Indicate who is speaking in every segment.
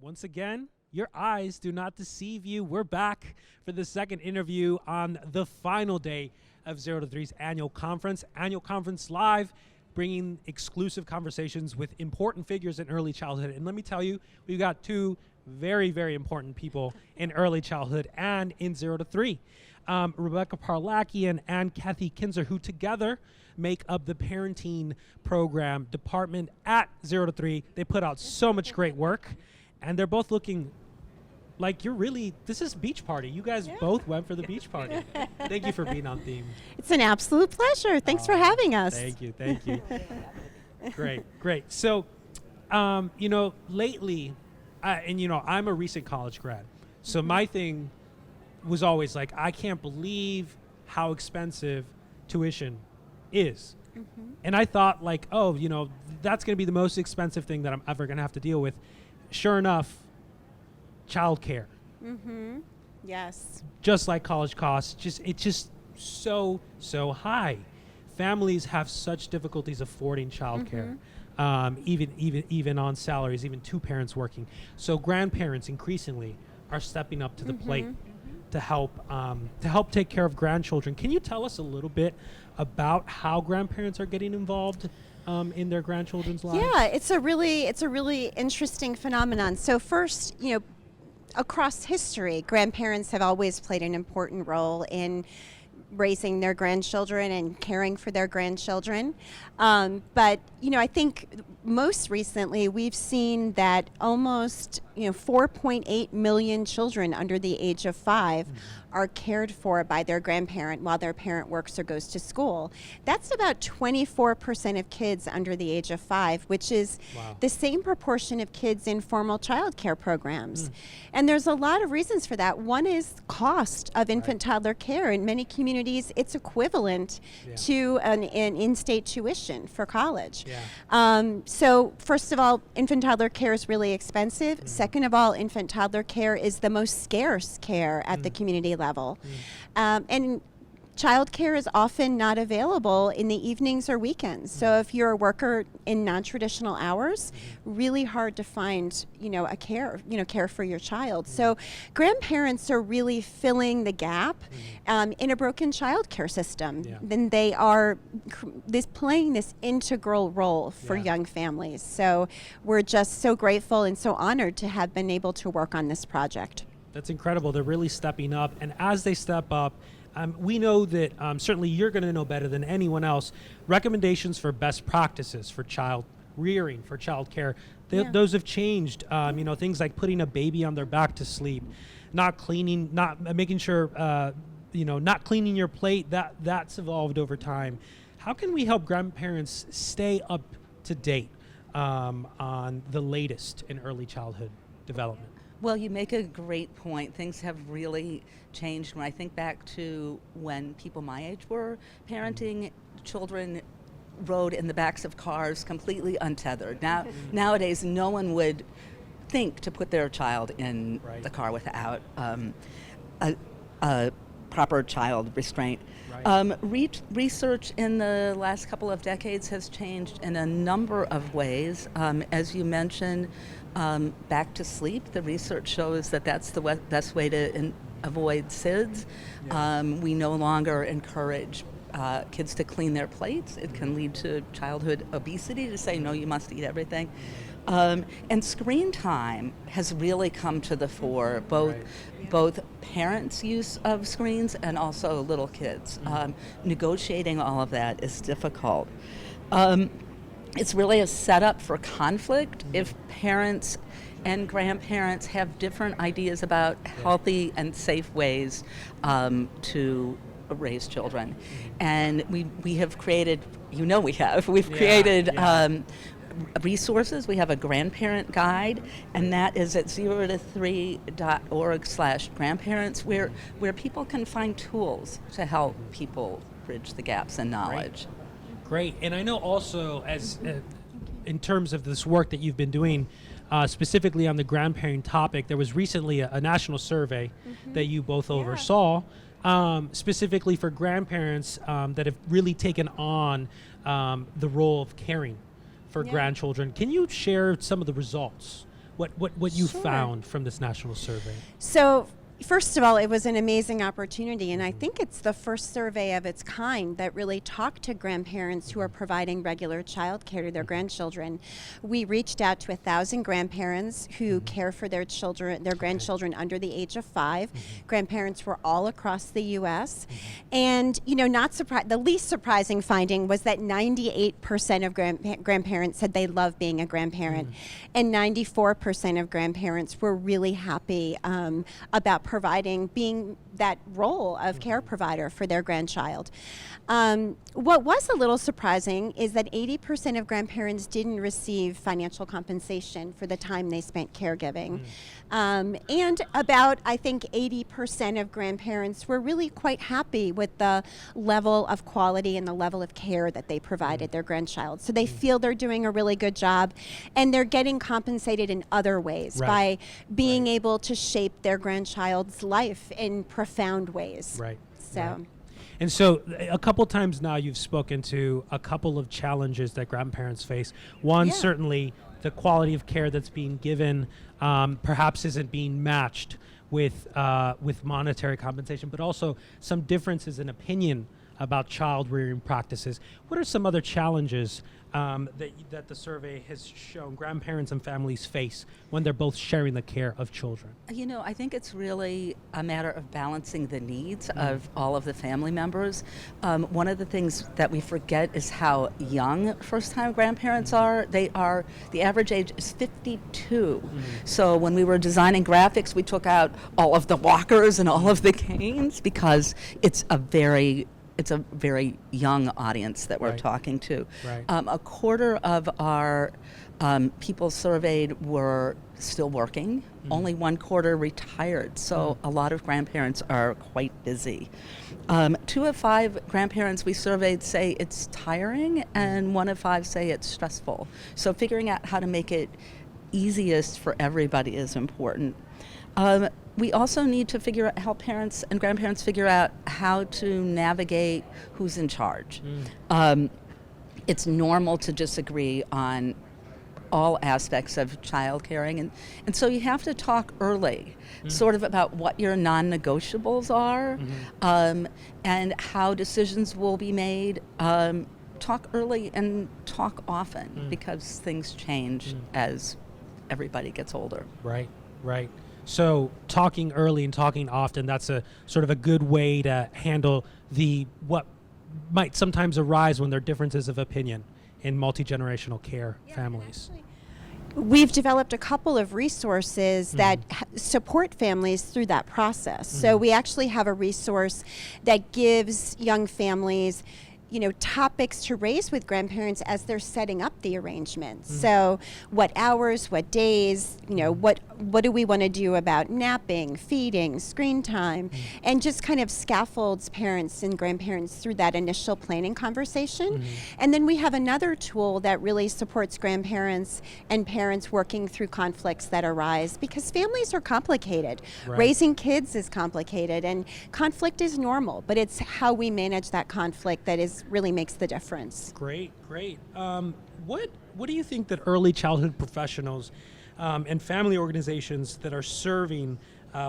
Speaker 1: Once again, your eyes do not deceive you. We're back for the second interview on the final day of 0 to 3's annual conference. Annual conference live, bringing exclusive conversations with important figures in early childhood. And let me tell you, we've got two very, very important people in early childhood and in 0 to 3. Rebecca Parlakian and Kathy Kinzer, who together make up the parenting program department at 0 to 3. They put out so much great work, and they're both looking like this is beach party. You guys both went for the beach party. Thank you for being on theme.
Speaker 2: It's an absolute pleasure. Thanks for having us.
Speaker 1: Thank you. Great. So, lately, I'm a recent college grad. So my thing was always like, I can't believe how expensive tuition is. And I thought like, that's going to be the most expensive thing that I'm ever going to have to deal with. Sure enough, childcare.
Speaker 2: Yes.
Speaker 1: Just like college costs, it's just so high. Families have such difficulties affording childcare, even on salaries, even two parents working. So grandparents increasingly are stepping up to the plate to help take care of grandchildren. Can you tell us a little bit about how grandparents are getting involved in their grandchildren's lives?
Speaker 2: Yeah, it's a really interesting phenomenon. So first, across history, grandparents have always played an important role in raising their grandchildren and caring for their grandchildren. But, I think most recently we've seen that almost, 4.8 million children under the age of 5 are cared for by their grandparent while their parent works or goes to school. That's about 24% of kids under the age of 5, which is the same proportion of kids in formal child care programs. And there's a lot of reasons for that. One is cost of infant toddler care. In many communities, it's equivalent to an in-state tuition for college. So first of all, infant toddler care is really expensive. Second of all, infant toddler care is the most scarce care at the community level. And child care is often not available in the evenings or weekends. So if you're a worker in non-traditional hours, really hard to find, care for your child. So grandparents are really filling the gap in a broken child care system. Then they are playing this integral role for young families. So we're just so grateful and so honored to have been able to work on this project.
Speaker 1: That's incredible. They're really stepping up. And as they step up, we know that certainly you're going to know better than anyone else, recommendations for best practices for child rearing, for child care. Those have changed. Things like putting a baby on their back to sleep, not cleaning, not making sure, not cleaning your plate. That's evolved over time. How can we help grandparents stay up to date on the latest in early childhood development?
Speaker 3: Well, you make a great point. Things have really changed. When I think back to when people my age were parenting, children rode in the backs of cars completely untethered. Nowadays, no one would think to put their child in the car without a proper child restraint. Research in the last couple of decades has changed in a number of ways. As you mentioned, back to sleep, the research shows that that's the best way to avoid SIDS. We no longer encourage kids to clean their plates. It can lead to childhood obesity, to say, no, you must eat everything. And screen time has really come to the fore, both parents' use of screens and also little kids. Negotiating all of that is difficult. It's really a setup for conflict if parents and grandparents have different ideas about healthy and safe ways to raise children. And we have created, we've created resources. We have a grandparent guide, and that is at 0to3.org/grandparents, where people can find tools to help people bridge the gaps in knowledge.
Speaker 1: Great. And I know also, as in terms of this work that you've been doing, specifically on the grandparent topic, there was recently a national survey that you both oversaw, specifically for grandparents that have really taken on the role of caring for grandchildren. Can you share some of the results what you
Speaker 2: Sure.
Speaker 1: found from this national survey.
Speaker 2: So, first of all, it was an amazing opportunity, and I think it's the first survey of its kind that really talked to grandparents who are providing regular child care to their grandchildren. We reached out to 1,000 grandparents who care for their children, their grandchildren under the age of 5. Grandparents were all across the U.S. And, the least surprising finding was that 98% of grandparents said they love being a grandparent, and 94% of grandparents were really happy about being that role of care provider for their grandchild. What was a little surprising is that 80% of grandparents didn't receive financial compensation for the time they spent caregiving. And about, I think, 80% of grandparents were really quite happy with the level of quality and the level of care that they provided their grandchild. So they feel they're doing a really good job, and they're getting compensated in other ways by being able to shape their grandchild's life in profound ways.
Speaker 1: Right.
Speaker 2: So.
Speaker 1: Right. And so a couple times now you've spoken to a couple of challenges that grandparents face. One, certainly the quality of care that's being given perhaps isn't being matched with monetary compensation, but also some differences in opinion about child rearing practices. What are some other challenges that the survey has shown grandparents and families face when they're both sharing the care of children?
Speaker 3: I think it's really a matter of balancing the needs of all of the family members. One of the things that we forget is how young first-time grandparents are. The average age is 52. So when we were designing graphics, we took out all of the walkers and all of the canes because it's a very young audience that we're talking to.
Speaker 1: Right.
Speaker 3: A quarter of our people surveyed were still working. Only 1/4 retired. So a lot of grandparents are quite busy. 2 of 5 grandparents we surveyed say it's tiring, and 1 of 5 say it's stressful. So figuring out how to make it easiest for everybody is important. We also need to figure out how parents and grandparents figure out how to navigate who's in charge. It's normal to disagree on all aspects of child caring, and so you have to talk early, sort of about what your non-negotiables are, and how decisions will be made. Talk early and talk often because things change as everybody gets older.
Speaker 1: Right, right. So talking early and talking often, that's a sort of a good way to handle what might sometimes arise when there are differences of opinion in multi-generational care families.
Speaker 2: We've developed a couple of resources that support families through that process. So we actually have a resource that gives young families topics to raise with grandparents as they're setting up the arrangements. So what hours, what days, what do we want to do about napping, feeding, screen time, and just kind of scaffolds parents and grandparents through that initial planning conversation. And then we have another tool that really supports grandparents and parents working through conflicts that arise, because families are complicated. Raising kids is complicated, and conflict is normal, but it's how we manage that conflict that really makes the difference.
Speaker 1: Great. What do you think that early childhood professionals and family organizations that are serving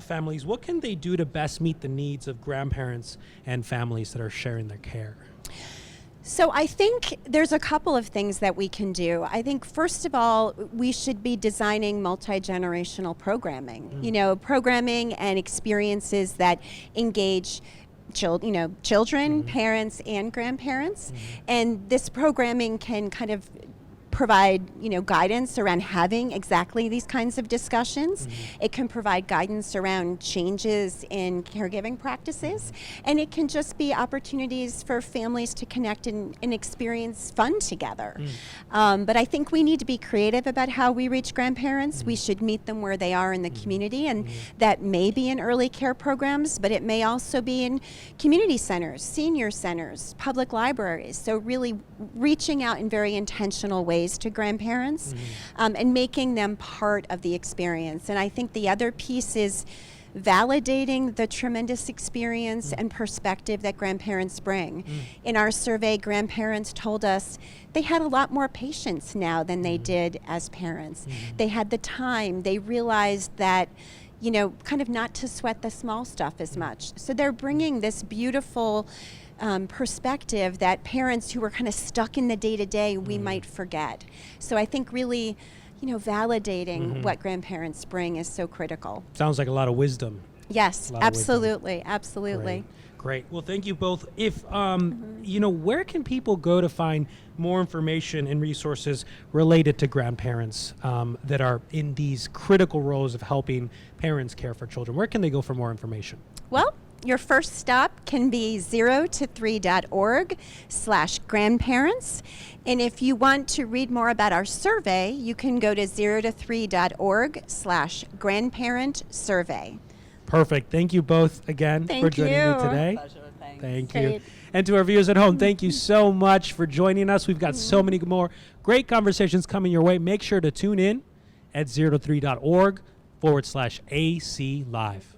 Speaker 1: families, what can they do to best meet the needs of grandparents and families that are sharing their care?
Speaker 2: So I think there's a couple of things that we can do. I think first of all, we should be designing multi-generational programming. Programming and experiences that engage children, parents, and grandparents. And this programming can kind of provide guidance around having exactly these kinds of discussions. It can provide guidance around changes in caregiving practices, and it can just be opportunities for families to connect and experience fun together. But I think we need to be creative about how we reach grandparents. We should meet them where they are in the community, and that may be in early care programs, but it may also be in community centers, senior centers, public libraries. So really reaching out in very intentional ways to grandparents and making them part of the experience. And I think the other piece is validating the tremendous experience and perspective that grandparents bring. In our survey, grandparents told us they had a lot more patience now than they did as parents. They had the time. They realized that, you know, kind of not to sweat the small stuff as much. So they're bringing this beautiful perspective that parents who are kind of stuck in the day-to-day, we might forget. So I think really, you know, validating what grandparents bring is so critical.
Speaker 1: Sounds like a lot of wisdom.
Speaker 2: Yes,
Speaker 1: A lot of wisdom.
Speaker 2: absolutely, absolutely.
Speaker 1: Great. Well, thank you both. If, you know, where can people go to find more information and resources related to grandparents that are in these critical roles of helping parents care for children? Where can they go for more information?
Speaker 2: Well, your first stop can be 0to3.org/grandparents. And if you want to read more about our survey, you can go to 0to3.org/grandparent survey.
Speaker 1: Perfect. Thank you both again
Speaker 2: Thank
Speaker 1: for joining
Speaker 2: you.
Speaker 1: me today.
Speaker 3: Pleasure. Thanks.
Speaker 1: Thank you.
Speaker 2: Great.
Speaker 1: And to our viewers at home, thank you so much for joining us. We've got so many more great conversations coming your way. Make sure to tune in at 0to3.org/AC Live.